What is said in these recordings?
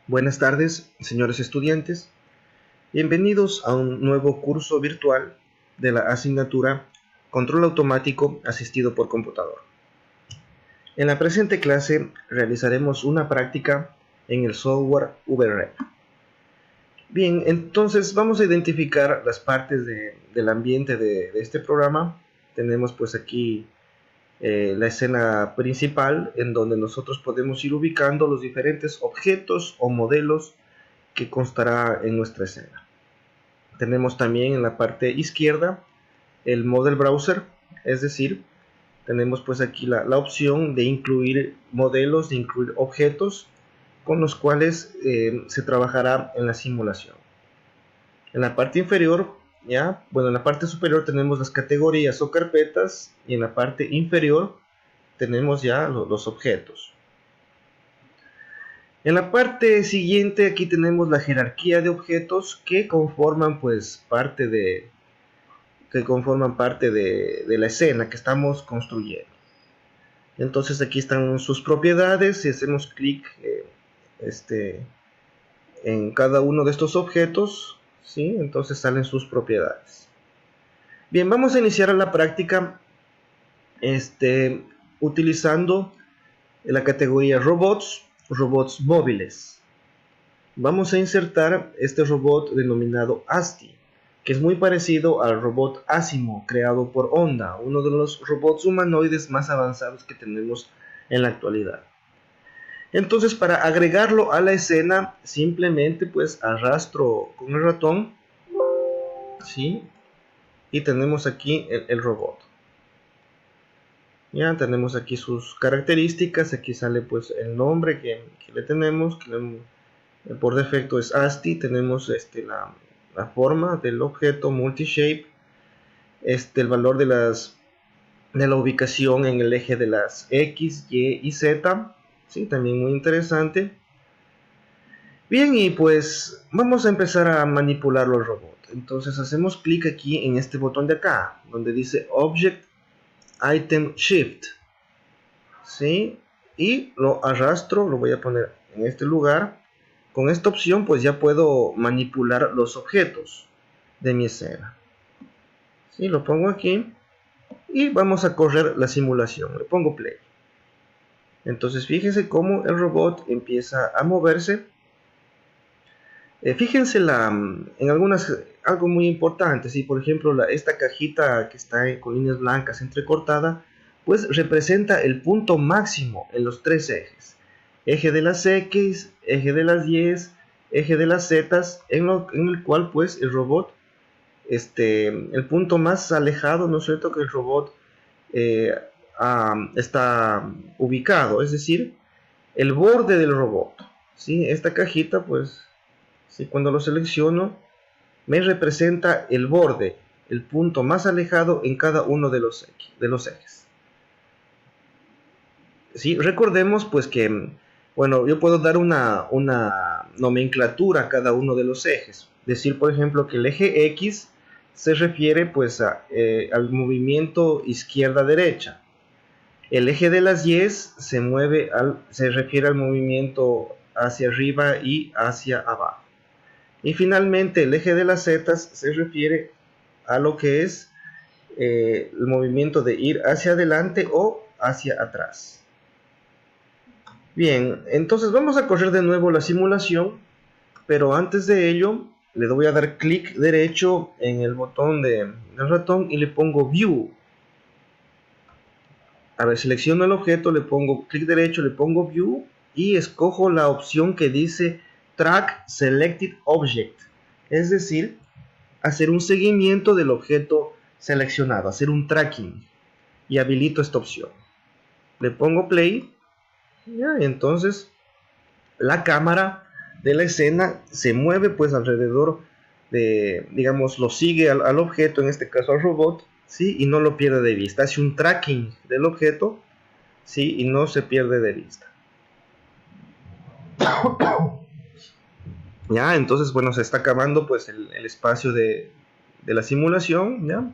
Buenas tardes, señores estudiantes. Bienvenidos a un nuevo curso virtual de la asignatura Control Automático Asistido por Computador. En la presente clase realizaremos una práctica en el software VREP. Bien, entonces vamos a identificar las partes del ambiente de este programa. Tenemos pues aquí la escena principal, en donde nosotros podemos ir ubicando los diferentes objetos o modelos que constará en nuestra escena. Tenemos también en la parte izquierda el Model Browser, es decir, tenemos pues aquí la opción de incluir modelos, de incluir objetos con los cuales se trabajará en la simulación. En la parte inferior, en la parte superior tenemos las categorías o carpetas, y en la parte inferior tenemos ya los objetos. En la parte siguiente aquí tenemos la jerarquía de objetos que conforman pues parte de la escena que estamos construyendo. Entonces aquí están sus propiedades. Si hacemos clic en cada uno de estos objetos, ¿sí? Entonces salen sus propiedades. Bien, vamos a iniciar la práctica utilizando la categoría robots móviles. Vamos a insertar este robot denominado ASTI, que es muy parecido al robot Asimo creado por Honda, uno de los robots humanoides más avanzados que tenemos en la actualidad. Entonces, para agregarlo a la escena, simplemente pues arrastro con el ratón, ¿sí? Y tenemos aquí el robot. Ya tenemos aquí sus características. Aquí sale pues el nombre que le tenemos, por defecto es ASTI. Tenemos la forma del objeto multi-shape, el valor de la ubicación en el eje de las X, Y y Z, ¿sí? También muy interesante. Bien, y pues vamos a empezar a manipularlo al robot. Entonces hacemos clic aquí en este botón de acá, donde dice Object Item Shift, ¿sí? Y lo arrastro, lo voy a poner en este lugar. Con esta opción pues ya puedo manipular los objetos de mi escena. ¿Sí? Lo pongo aquí y vamos a correr la simulación. Le pongo play. Entonces fíjense cómo el robot empieza a moverse. Fíjense en algo muy importante. ¿Sí? Por ejemplo, esta cajita que está con líneas blancas entrecortada, pues representa el punto máximo en los tres ejes. Eje de las X, eje de las Y, eje de las Z, en el cual pues el robot, el punto más alejado, ¿no es cierto?, que el robot está ubicado, es decir, el borde del robot, ¿sí? Esta cajita pues, ¿sí? Cuando lo selecciono me representa el borde, el punto más alejado en cada uno de los ejes. ¿Sí? Recordemos pues que, bueno, yo puedo dar una nomenclatura a cada uno de los ejes. Decir, por ejemplo, que el eje X se refiere pues al movimiento izquierda-derecha. El eje de las Y se refiere al movimiento hacia arriba y hacia abajo. Y finalmente el eje de las Z se refiere a lo que es el movimiento de ir hacia adelante o hacia atrás. Bien, entonces vamos a correr de nuevo la simulación, pero antes de ello le voy a dar clic derecho en el botón del ratón y le pongo View. A ver, selecciono el objeto, le pongo clic derecho, le pongo View y escojo la opción que dice Track Selected Object, es decir, hacer un seguimiento del objeto seleccionado, hacer un tracking, y habilito esta opción. Le pongo play, y entonces la cámara de la escena se mueve pues alrededor de, digamos, lo sigue al objeto, en este caso al robot, ¿sí? Y no lo pierde de vista, hace un tracking del objeto, ¿sí? Y no se pierde de vista. Ya, entonces, bueno, se está acabando pues el espacio de la simulación, ¿ya?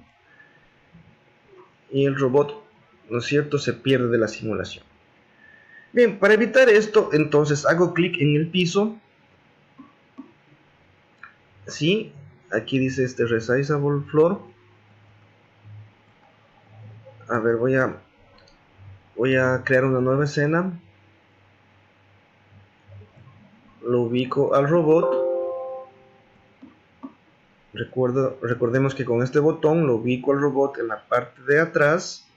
Y el robot, ¿no es cierto?, se pierde de la simulación. Bien, para evitar esto, entonces hago clic en el piso, Sí, aquí dice resizable floor. A ver, voy a crear una nueva escena. Lo ubico al robot. Recordemos que con este botón lo ubico al robot en la parte de atrás.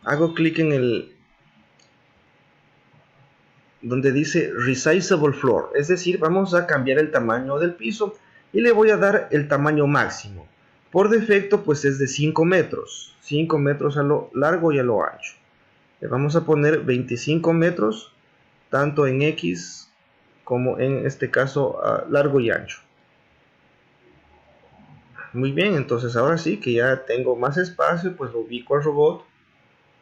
Hago clic en el donde dice resizable floor, es decir, vamos a cambiar el tamaño del piso y le voy a dar el tamaño máximo. Por defecto pues es de 5 metros, 5 metros a lo largo y a lo ancho. Le vamos a poner 25 metros, tanto en X como en este caso largo y ancho. Muy bien, entonces ahora sí que ya tengo más espacio, pues lo ubico al robot,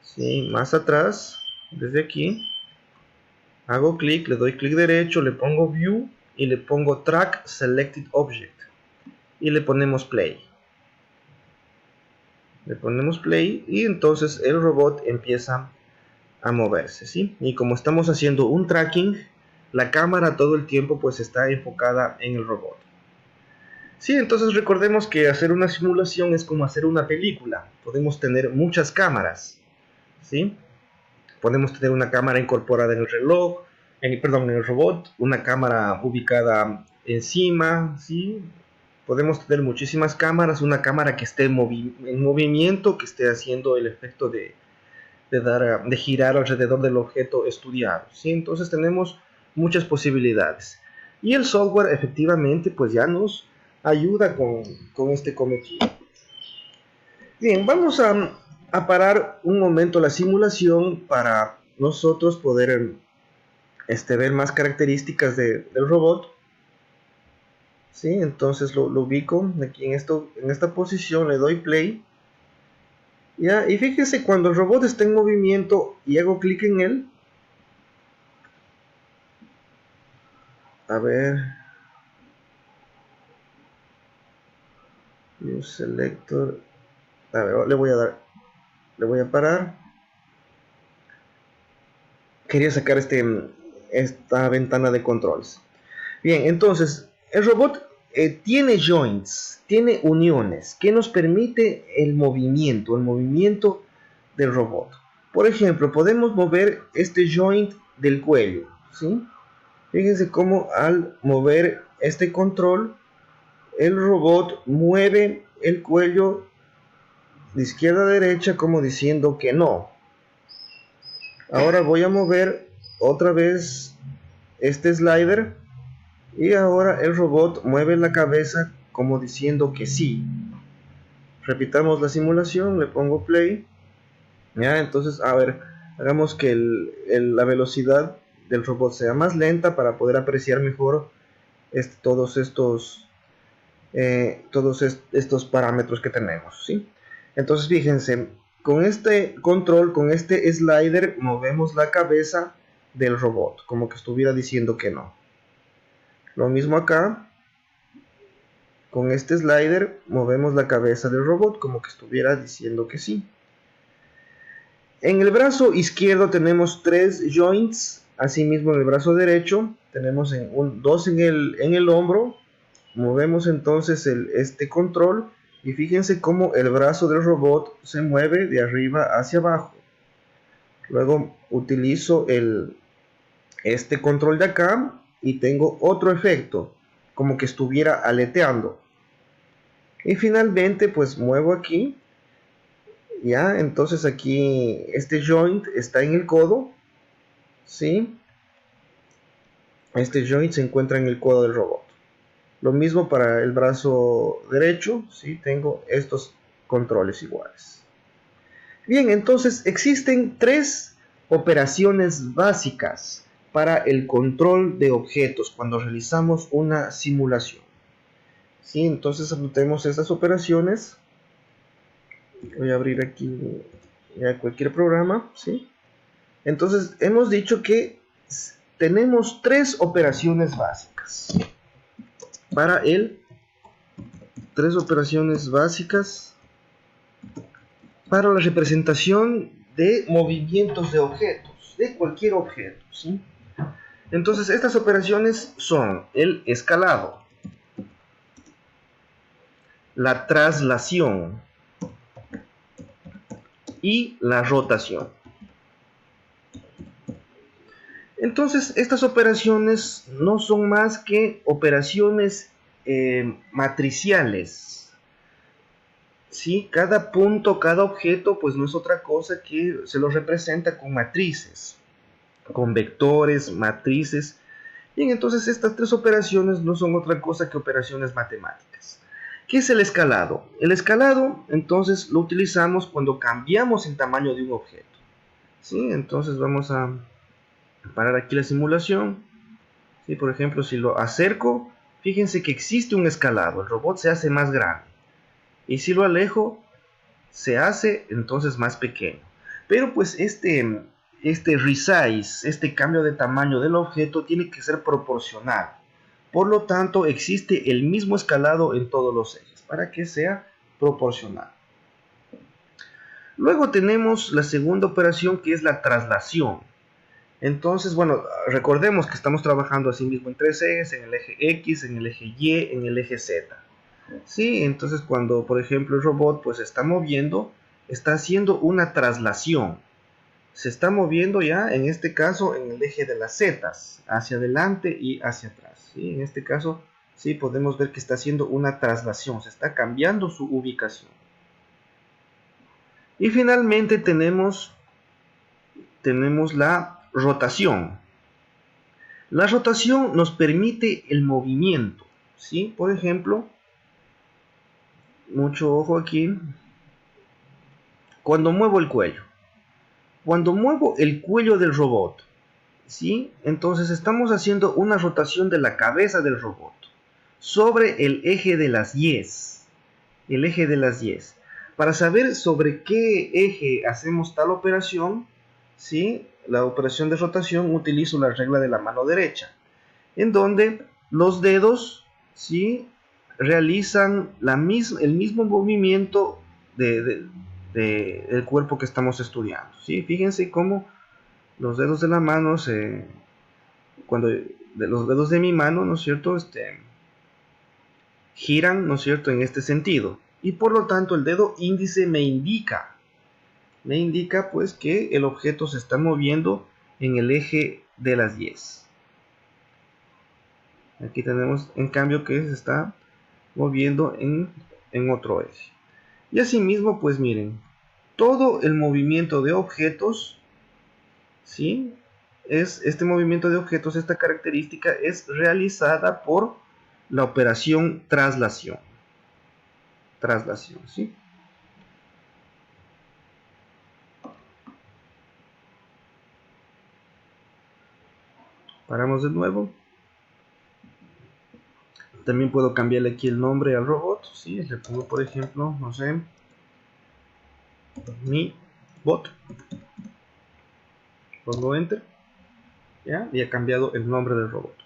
¿sí? Más atrás, desde aquí. Hago clic, le doy clic derecho, le pongo View y le pongo Track Selected Object. Y le ponemos Play. Le ponemos Play y entonces el robot empieza a moverse, ¿sí? Y como estamos haciendo un tracking, la cámara todo el tiempo pues está enfocada en el robot. Sí, entonces recordemos que hacer una simulación es como hacer una película. Podemos tener muchas cámaras, ¿sí? Podemos tener una cámara incorporada en el reloj, en el robot, una cámara ubicada encima, ¿sí? Podemos tener muchísimas cámaras, una cámara que esté en movimiento, que esté haciendo el efecto de girar alrededor del objeto estudiado, ¿sí? Entonces tenemos muchas posibilidades. Y el software efectivamente pues ya nos ayuda con este cometido. Bien, vamos a parar un momento la simulación para nosotros poder ver más características del robot. ¿Sí? Entonces lo ubico aquí en esta posición, le doy play. ¿Ya? Y fíjense, cuando el robot está en movimiento y hago clic en él, a ver, Use Selector, a ver, le voy a parar. Quería sacar esta ventana de controles. Bien, entonces el robot tiene joints, tiene uniones que nos permite el movimiento del robot. Por ejemplo, podemos mover este joint del cuello, ¿sí? Fíjense cómo al mover este control, el robot mueve el cuello de izquierda a derecha como diciendo que no. Ahora voy a mover otra vez este slider y ahora el robot mueve la cabeza como diciendo que sí. Repitamos la simulación, le pongo play. Ya, entonces, a ver, hagamos que la velocidad del robot sea más lenta para poder apreciar mejor todos estos parámetros que tenemos, ¿sí? Entonces, fíjense, con este control, con este slider, movemos la cabeza del robot, como que estuviera diciendo que no. Lo mismo acá, con este slider, movemos la cabeza del robot, como que estuviera diciendo que sí. En el brazo izquierdo tenemos 3 joints, asimismo en el brazo derecho tenemos 2 en el hombro. Movemos entonces este control y fíjense cómo el brazo del robot se mueve de arriba hacia abajo. Luego utilizo este control de acá y tengo otro efecto, como que estuviera aleteando. Y finalmente pues muevo aquí. Ya, entonces aquí este joint está en el codo, ¿sí? Este joint se encuentra en el codo del robot. Lo mismo para el brazo derecho, ¿sí? Tengo estos controles iguales. Bien, entonces existen 3 operaciones básicas para el control de objetos cuando realizamos una simulación. ¿Sí? Entonces anotemos estas operaciones. Voy a abrir aquí ya cualquier programa, ¿sí? Entonces hemos dicho que tenemos 3 operaciones básicas para 3 operaciones básicas para la representación de movimientos de objetos, de cualquier objeto, ¿sí? Entonces estas operaciones son el escalado, la traslación y la rotación. Entonces estas operaciones no son más que operaciones matriciales. ¿Sí? Cada punto, cada objeto, pues no es otra cosa que se lo representa con matrices, con vectores, matrices. Bien, entonces estas tres operaciones no son otra cosa que operaciones matemáticas. ¿Qué es el escalado? El escalado, entonces, lo utilizamos cuando cambiamos el tamaño de un objeto. ¿Sí? Entonces vamos a parar aquí la simulación. ¿Sí? Por ejemplo, si lo acerco, fíjense que existe un escalado. El robot se hace más grande. Y si lo alejo, se hace entonces más pequeño. Pero pues este resize, este cambio de tamaño del objeto tiene que ser proporcional. Por lo tanto, existe el mismo escalado en todos los ejes para que sea proporcional. Luego tenemos la segunda operación, que es la traslación. Entonces, bueno, recordemos que estamos trabajando así mismo en tres ejes, en el eje X, en el eje Y, en el eje Z. Sí, entonces cuando, por ejemplo, el robot pues se está moviendo, está haciendo una traslación. Se está moviendo ya, en este caso, en el eje de las zetas, hacia adelante y hacia atrás. ¿Sí? En este caso, sí podemos ver que está haciendo una traslación, se está cambiando su ubicación. Y finalmente tenemos la rotación. La rotación nos permite el movimiento. ¿Sí? Por ejemplo, mucho ojo aquí, cuando muevo el cuello. Cuando muevo el cuello del robot, ¿sí? Entonces estamos haciendo una rotación de la cabeza del robot sobre el eje de las Y's. El eje de las Y's. Para saber sobre qué eje hacemos tal operación, ¿sí? La operación de rotación, utilizo la regla de la mano derecha, en donde los dedos, ¿sí? Realizan el mismo movimiento del cuerpo que estamos estudiando. ¿Sí? Fíjense cómo los dedos de la mano, los dedos de mi mano, ¿no es cierto?, giran, ¿no es cierto?, en este sentido. Y por lo tanto el dedo índice me indica pues que el objeto se está moviendo en el eje de las 10. Aquí tenemos en cambio que se está moviendo en otro eje. Y asimismo, pues miren, todo el movimiento de objetos, ¿sí? Este movimiento de objetos, esta característica es realizada por la operación traslación. Traslación, ¿sí? Paramos de nuevo. También puedo cambiarle aquí el nombre al robot, ¿sí? Le pongo, por ejemplo, no sé, mi bot. Pongo enter, ¿ya? Y ha cambiado el nombre del robot.